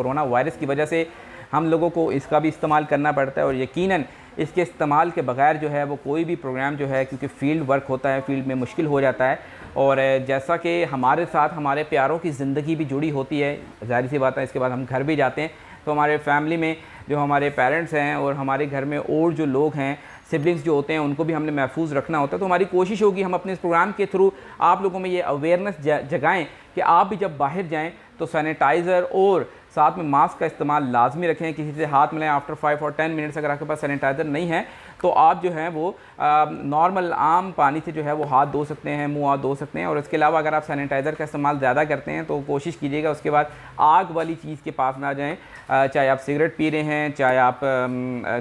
Corona virus की वजह से हम लोगों को इसका भी इस्तेमाल करना पड़ता है और यकीनन इसके इस्तेमाल के बगैर जो है वो कोई भी प्रोग्राम जो है, क्योंकि फ़ील्ड वर्क होता है, फ़ील्ड में मुश्किल हो जाता है। और जैसा कि हमारे साथ हमारे प्यारों की ज़िंदगी भी जुड़ी होती है, ज़ाहिर सी बात है, इसके बाद हम घर भी जाते हैं तो हमारे फैमिली में जो हमारे पेरेंट्स हैं और हमारे घर में और जो लोग हैं, सिबलिंग्स जो होते हैं, उनको भी हमने महफूज रखना होता है। तो हमारी कोशिश होगी हम अपने इस प्रोग्राम के थ्रू आप लोगों में ये अवेयरनेस जगाएँ कि आप भी जब बाहर जाएँ तो सैनिटाइज़र और साथ में मास्क का इस्तेमाल लाजमी रखें। किसी से हाथ मिलाएं आफ्टर 5 और 10 मिनट्स। अगर आपके पास सैनिटाइज़र नहीं है तो आप जो है वो नॉर्मल आम पानी से जो है वो हाथ धो सकते हैं, मुंह हाथ धो सकते हैं। और इसके अलावा अगर आप सैनिटाइज़र का इस्तेमाल ज़्यादा करते हैं तो कोशिश कीजिएगा उसके बाद आग वाली चीज़ के पास ना जाएं, चाहे आप सिगरेट पी रहे हैं, चाहे आप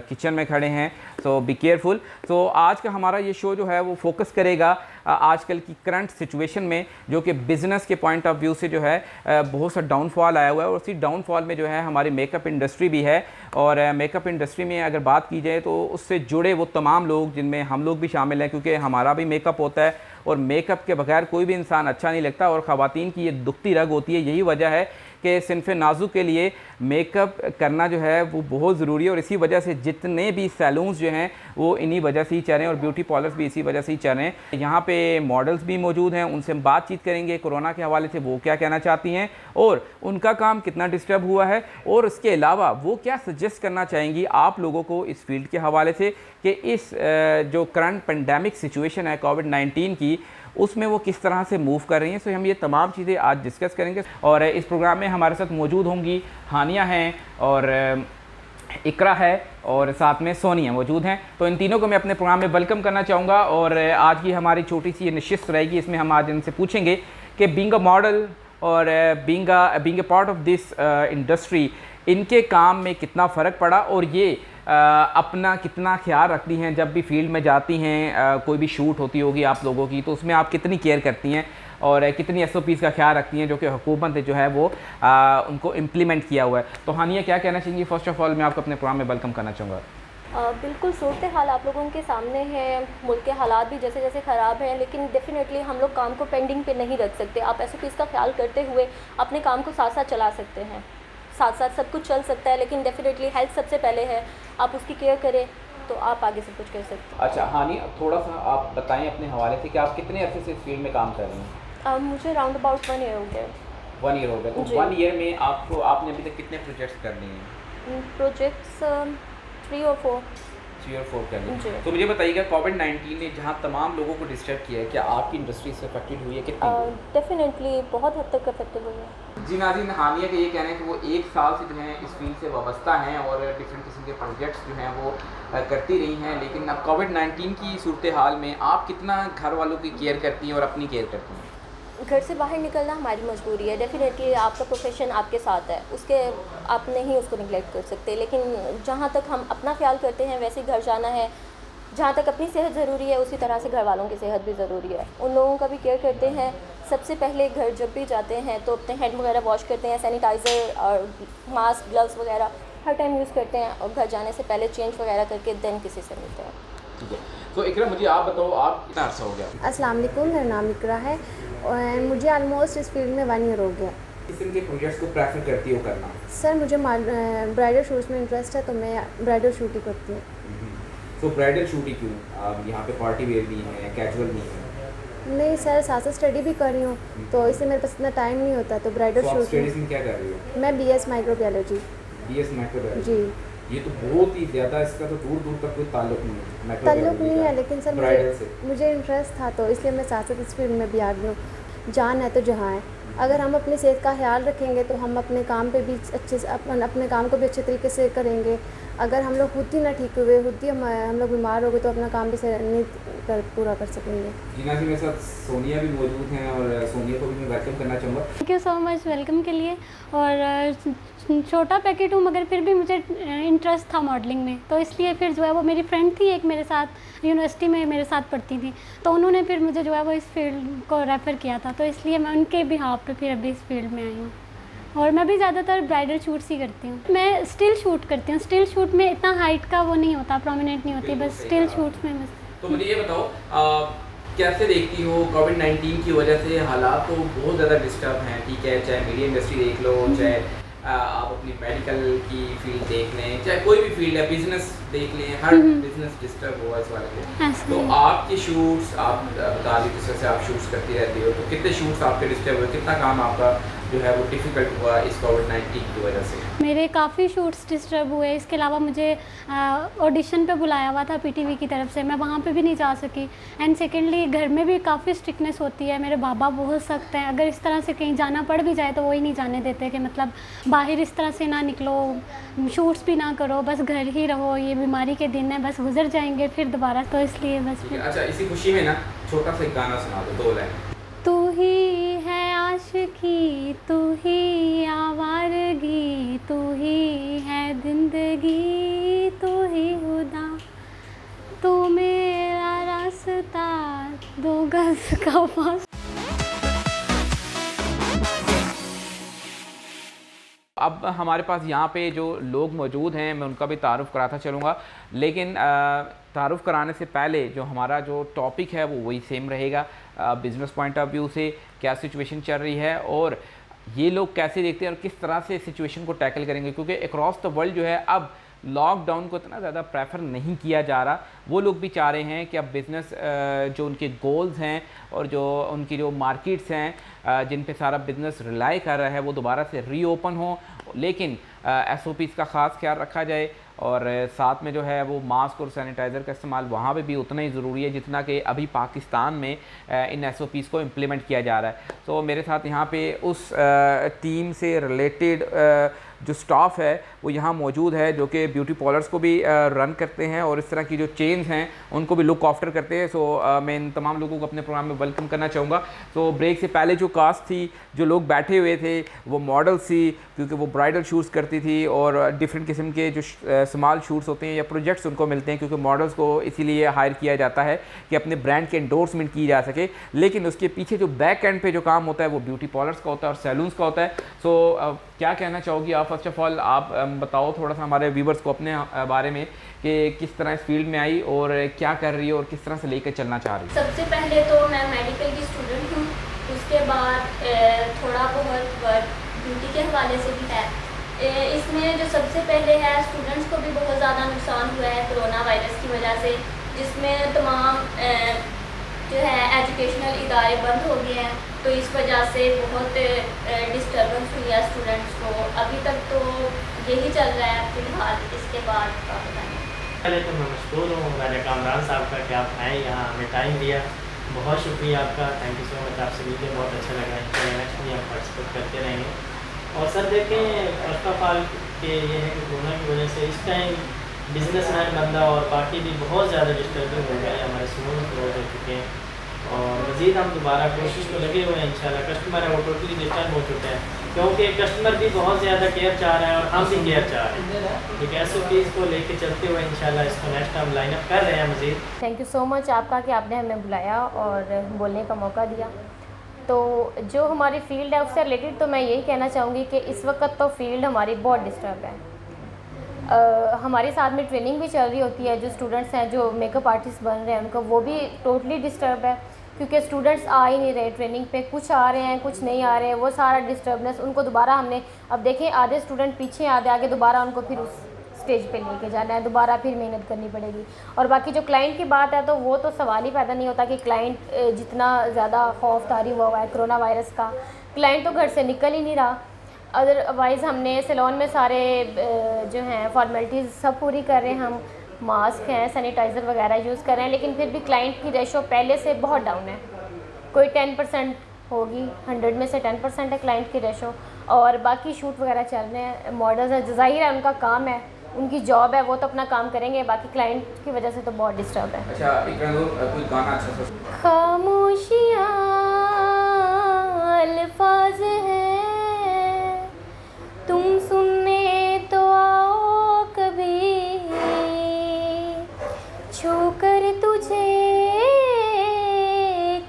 किचन में खड़े हैं, सो बी केयरफुल। तो आज का हमारा ये शो जो है वो फोकस करेगा आजकल की करंट सिचुएशन में, जो कि बिज़नेस के पॉइंट ऑफ व्यू से जो है बहुत सा डाउनफॉल आया हुआ है। और उसी डाउनफॉल में जो है हमारी मेकअप इंडस्ट्री भी है। और मेकअप इंडस्ट्री में अगर बात की जाए तो उससे जुड़े वो तमाम लोग, जिनमें हम लोग भी शामिल हैं, क्योंकि हमारा भी मेकअप होता है और मेकअप के बगैर कोई भी इंसान अच्छा नहीं लगता। और ख़वातीन की ये दुखती रग होती है। यही वजह है कि सिनफ़े नाजुक के लिए मेकअप करना जो है वो बहुत ज़रूरी है। और इसी वजह से जितने भी सैलून्स जो हैं वो इन्हीं वजह से ही चल रहे हैं और ब्यूटी पार्लर्स भी इसी वजह से ही चल रहे हैं। यहाँ पे मॉडल्स भी मौजूद हैं, उनसे हम बातचीत करेंगे कोरोना के हवाले से, वो क्या कहना चाहती हैं और उनका काम कितना डिस्टर्ब हुआ है, और इसके अलावा वो क्या सजेस्ट करना चाहेंगी आप लोगों को इस फील्ड के हवाले से कि इस जो करंट पेंडेमिक सिचुएशन है कोविड-19 की, उसमें वो किस तरह से मूव कर रही हैं। सो हम ये तमाम चीज़ें आज डिस्कस करेंगे। और इस प्रोग्राम में हमारे साथ मौजूद होंगी हानिया हैं और इकरा है और साथ में सोनिया मौजूद हैं। तो इन तीनों को मैं अपने प्रोग्राम में वेलकम करना चाहूँगा। और आज की हमारी छोटी सी ये नशिस्त रहेगी, इसमें हम आज इनसे पूछेंगे कि बीइंग अ मॉडल और being a part of this industry, इनके काम में कितना फ़र्क पड़ा और ये अपना कितना ख्याल रखती हैं जब भी फील्ड में जाती हैं। कोई भी शूट होती होगी आप लोगों की, तो उसमें आप कितनी केयर करती हैं और कितनी SOPs का ख्याल रखती हैं जो कि हुकूमत जो है वो उनको इम्प्लीमेंट किया हुआ है। तो हानिया क्या कहना चाहिए? फ़र्स्ट ऑफ़ ऑल मैं आपको अपने प्रोग्राम में वेलकम करना चाहूँगा। बिल्कुल सूरत हाल आप लोगों के सामने है, मुल्क के हालात भी जैसे जैसे ख़राब हैं, लेकिन डेफिनेटली हम लोग काम को पेंडिंग पे नहीं रख सकते। आप SOPs का ख्याल करते हुए अपने काम को साथ साथ चला सकते हैं, साथ साथ सब कुछ चल सकता है, लेकिन डेफिनेटली हेल्थ सबसे पहले है। आप उसकी केयर करें तो आप आगे सब कुछ कर सकते हैं। अच्छा हानिया, थोड़ा सा आप बताएं अपने हवाले से कि आप कितने अरसे से इस फील्ड में काम कर रही हैं? मुझे राउंड अबाउट 1 ईयर हो गया। 1 ईयर हो गया। तो 1 ईयर में आपने अभी तक कितने प्रोजेक्ट्स कर लिए हैं? प्रोजेक्ट्स 3 और 4 कर लिए। तो मुझे बताइएगा कोविड-19 ने जहाँ तमाम लोगों को डिस्टर्ब किया है, क्या आपकी इंडस्ट्री से अफेक्टेड हुई है? कितनी? डेफिनेटली बहुत हद तक अफेक्टेड हुई है। जी नाज़रीन, हानिया का ये कहना है कि वो 1 साल से जो है इस फील्ड से वाबस्ता हैं और डिफरेंट किस्म के प्रोजेक्ट्स जो हैं वो करती रही हैं। लेकिन अब कोविड-19 की सूरत हाल में आप कितना घर वालों की केयर करती हैं और अपनी केयर करती हैं? घर से बाहर निकलना हमारी मजबूरी है। डेफिनेटली आपका प्रोफेशन आपके साथ है, उसके आप नहीं उसको निगलेक्ट कर सकते, लेकिन जहाँ तक हम अपना ख्याल करते हैं वैसे ही घर जाना है। जहाँ तक अपनी सेहत ज़रूरी है उसी तरह से घर वालों की सेहत भी ज़रूरी है। उन लोगों का भी केयर करते हैं। सबसे पहले घर जब भी जाते हैं तो अपने हैंड वगैरह वॉश करते हैं, सैनिटाइज़र और मास्क ग्लव्स वगैरह हर टाइम यूज़ करते हैं, और घर जाने से पहले चेंज वगैरह करके देन किसी से मिलते हैं। ठीक है। तो इकरा, मुझे आप बताओ, आप कितना अर्सा हो गया? अस्सलाम वालेकुम, मेरा नाम इकरा है और मुझे ऑलमोस्ट इस फील्ड में 1 ईयर हो गया। किस किस्म के प्रोजेक्ट्स को प्रेफर करती हो करना? सर मुझे ब्राइडल शूट्स में इंटरेस्ट है, तो मैं ब्राइडल शूट ही करती हूँ। तो ब्राइडल शूट ही क्यों? आप यहाँ पे पार्टी वेयर भी है, कैजुअल भी है? नहीं सर, साथ साथ स्टडी भी कर रही हूँ, तो इससे मेरे पास इतना टाइम नहीं होता, तो ब्राइडल शूट। स्टडीज़ में क्या कर रही हो? मैं BS माइक्रोबायोलॉजी। BS माइक्रोबायोलॉजी जी। ये तो बहुत ही ज़्यादा, इसका तो दूर दूर तक कोई ताल्लुक नहीं है। ताल्लुक नहीं है, लेकिन सर मुझे इंटरेस्ट था, तो इसलिए मैं साथ साथ इस फील्ड में भी आ गई हूँ। जान है तो जहाँ है। अगर हम अपनी सेहत का ख्याल रखेंगे तो हम अपने काम पे भी अच्छे से अपने काम को भी अच्छे तरीके से करेंगे। अगर हम लोग खुद ही ना ठीक हुए, खुद ही हम लोग बीमार हो गए, तो अपना काम भी नहीं पूरा कर सकेंगे। जीना जी, मेरे साथ सोनिया भी मौजूद हैं और सोनिया को भी मैं वेलकम करना चाहूँगा। Thank you so much welcome के लिए। और छोटा पैकेट हूँ मगर फिर भी मुझे इंटरेस्ट था मॉडलिंग में, तो इसलिए फिर जो है वो मेरी फ्रेंड थी एक मेरे साथ यूनिवर्सिटी में मेरे साथ पढ़ती थी, तो उन्होंने फिर मुझे जो है वो इस फील्ड को रेफ़र किया था, तो इसलिए मैं उनके बिहाफ पे फिर अभी इस फील्ड में आई हूँ। और मैं भी ज़्यादातर ब्राइडल शूट्स ही करती हूँ। मैं स्टिल शूट करती हूँ। स्टिल शूट में इतना हाइट का वो नहीं होता, प्रोमिनेंट नहीं होती, बस स्टिल शूट्स में बस। तो मुझे ये बताओ, कैसे देखती हो कोविड-19 की वजह से हालात तो बहुत ज़्यादा डिस्टर्ब हैं, ठीक है, चाहे मीडिया इंडस्ट्री देख लो, चाहे आप अपनी मेडिकल की फील्ड देख लें, चाहे कोई भी फील्ड है, बिजनेस देख लें, हर बिजनेस डिस्टर्ब हुआ इस वाले में। तो आपके शूट्स आप बता दी जिस तरह से आप शूट्स करती रहती हो, तो कितने शूट्स आपके डिस्टर्ब हुए, कितना काम आपका जो है वो डिफ़िकल्ट हुआ इस कोविड-19 की वजह से? मेरे काफ़ी शूट्स डिस्टर्ब हुए। इसके अलावा मुझे ऑडिशन पे बुलाया हुआ था पीटीवी की तरफ से, मैं वहाँ पे भी नहीं जा सकी। एंड सेकेंडली घर में भी काफ़ी स्ट्रिक्टनेस होती है, मेरे बाबा बहुत सख्त हैं, अगर इस तरह से कहीं जाना पड़ भी जाए तो वो ही नहीं जाने देते कि मतलब बाहर इस तरह से ना निकलो, शूट्स भी ना करो, बस घर ही रहो, ये बीमारी के दिन है, बस गुजर जाएंगे फिर दोबारा, तो इसलिए बस। अच्छा, इसी खुशी में ना छोटा सा एक गाना सुना दो, 2 लाइन। तू ही है आशिकी, तू ही आवारगी, तू ही है जिंदगी, तू ही खुदा, तू मेरा रास्ता, 2 गज का फासला। अब हमारे पास यहाँ पे जो लोग मौजूद हैं मैं उनका भी तारुफ़ कराता चलूँगा, लेकिन तारुफ़ कराने से पहले जो हमारा जो टॉपिक है वो वही सेम रहेगा। बिज़नेस पॉइंट ऑफ व्यू से क्या सिचुएशन चल रही है और ये लोग कैसे देखते हैं और किस तरह से सिचुएशन को टैकल करेंगे, क्योंकि अक्रॉस द वर्ल्ड जो है अब लॉकडाउन को इतना ज़्यादा प्रेफर नहीं किया जा रहा। वो लोग भी चाह रहे हैं कि अब बिज़नेस जो उनके गोल्स हैं और जो उनकी जो मार्केट्स हैं जिन पे सारा बिज़नेस रिलाई कर रहा है वो दोबारा से रीओपन हो, लेकिन SOPs का ख़ास ख्याल रखा जाए और साथ में जो है वो मास्क और सैनिटाइज़र का इस्तेमाल वहाँ पे भी उतना ही ज़रूरी है जितना कि अभी पाकिस्तान में इन SOPs को इम्प्लीमेंट किया जा रहा है। तो मेरे साथ यहाँ पे उस टीम से रिलेटेड जो स्टाफ है वो यहाँ मौजूद है जो कि ब्यूटी पार्लर्स को भी रन करते हैं और इस तरह की जो चेन्स हैं उनको भी लुक आफ्टर करते हैं। सो मैं इन तमाम लोगों को अपने प्रोग्राम में वेलकम करना चाहूँगा। तो ब्रेक से पहले जो कास्ट थी, जो लोग बैठे हुए थे वो मॉडल्स थी, क्योंकि वो ब्राइडल शूट्स करती थी और डिफरेंट किस्म के जो स्मॉल शूट्स होते हैं या प्रोजेक्ट्स उनको मिलते हैं, क्योंकि मॉडल्स को इसीलिए हायर किया जाता है कि अपने ब्रांड के एंडोर्समेंट की जा सके, लेकिन उसके पीछे जो बैक एंड पे जो काम होता है वो ब्यूटी पार्लर्स का होता है और सैलून्स का होता है। सो क्या कहना चाहोगी आप? फर्स्ट ऑफ ऑल आप बताओ थोड़ा सा हमारे व्यूवर्स को अपने बारे में कि किस तरह इस फील्ड में आई और क्या कर रही है और किस तरह से लेकर चलना चाह रही है। सबसे पहले तो मैं मेडिकल की स्टूडेंट हूँ, उसके बाद थोड़ा बहुत वर्क ब्यूटी के हवाले से भी है। इसमें जो सबसे पहले है, स्टूडेंट्स को भी बहुत ज़्यादा नुकसान हुआ है कोरोना वायरस की वजह से, जिसमें तमाम जो है एजुकेशनल इदारे बंद हो गए हैं, तो इस वजह से बहुत डिस्टर्बेंस हुई है स्टूडेंट्स को। अभी तक तो यही चल रहा है फिलहाल, इसके बाद का बताएं। पहले तो मैं मशहूर हूँ राजा कामरान साहब का कि आप आए यहाँ, हमें टाइम दिया, बहुत शुक्रिया आपका, थैंक यू सो मच। आपसे मिलकर बहुत अच्छा लगा, नेक्स्ट भी हम पार्टिसिपेट करते रहेंगे। और सर देखें, फर्स्ट ऑफ ऑल कि ये है कि कोरोना की वजह से इस टाइम बिजनेसमैन बंदा और बाकी भी बहुत ज़्यादा डिस्टर्बिंग हो गया है, हमारे स्टूडेंट क्लोज हो चुके हैं और मज़ीद हम दोबारा कोशिश में लगे हुए हैं। इंशाल्लाह कस्टमर है वो टोटली डिस्टर्ब हो चुके हैं, क्योंकि कस्टमर भी बहुत ज़्यादा केयर चाह रहा है और हम भी केयर चाह रहे हैं। एक SOPs को लेके चलते हुए इंशाल्लाह इसको नेक्स्ट हम लाइनअप कर रहे हैं मज़ीद। थैंक यू सो मच आपका कि आपने हमें बुलाया और बोलने का मौका दिया। तो जो हमारी फील्ड है उससे रिलेटेड तो मैं यही कहना चाहूँगी कि इस वक्त तो फील्ड हमारी बहुत डिस्टर्ब है। हमारे साथ में ट्रेनिंग भी चल रही होती है, जो स्टूडेंट्स हैं जो मेकअप आर्टिस्ट बन रहे हैं उनको वो भी टोटली डिस्टर्ब है, क्योंकि स्टूडेंट्स आ ही नहीं रहे ट्रेनिंग पे, कुछ आ रहे हैं कुछ नहीं आ रहे हैं, वो सारा डिस्टर्बनेस उनको दोबारा हमने, अब देखें आधे स्टूडेंट पीछे आधे आगे, दोबारा उनको फिर उस स्टेज पे लेके जाना है, दोबारा फिर मेहनत करनी पड़ेगी। और बाकी जो क्लाइंट की बात है तो वो तो सवाल ही पैदा नहीं होता कि क्लाइंट जितना ज़्यादा खौफदारी हुआ है कोरोना वायरस का, क्लाइंट तो घर से निकल ही नहीं रहा। अदरवाइज़ हमने सैलून में सारे जो हैं फॉर्मेलिटीज़ सब पूरी कर रहे हैं, हम मास्क हैं सैनिटाइज़र वगैरह यूज़ कर रहे हैं, लेकिन फिर भी क्लाइंट की रेशो पहले से बहुत डाउन है, कोई 10% होगी, 100 में से 10% है क्लाइंट की रेशो। और बाकी शूट वगैरह चल रहे हैं, मॉडल्स हैं, ज़ाहिर है उनका काम है, उनकी जॉब है, वो तो अपना काम करेंगे, बाकी क्लाइंट की वजह से तो बहुत डिस्टर्ब है। अच्छा, कोई गाना अच्छा सा। खामोशियाँ अल्फाज हैं, तुम सुनने तो आओ कभी, छू कर तुझे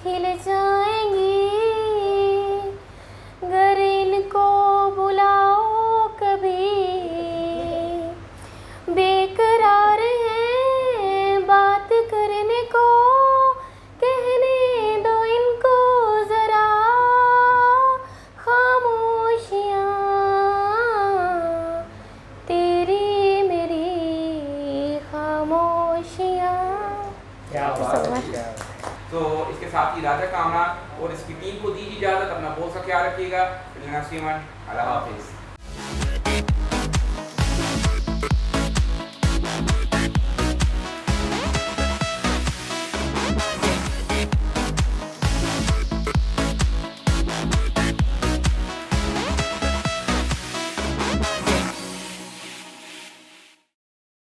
खिल जाएंगी, गर इनको बुलाओ कभी, बेकरार हैं बात करने को, कहने दो इनको ज़रा, खामोशियाँ तो इसके साथ ही राजा कामरान और इसकी टीम को दीजिए इजाज़त। अपना बहुत सा ख्याल रखिएगा। अल्लाह हाफिज़।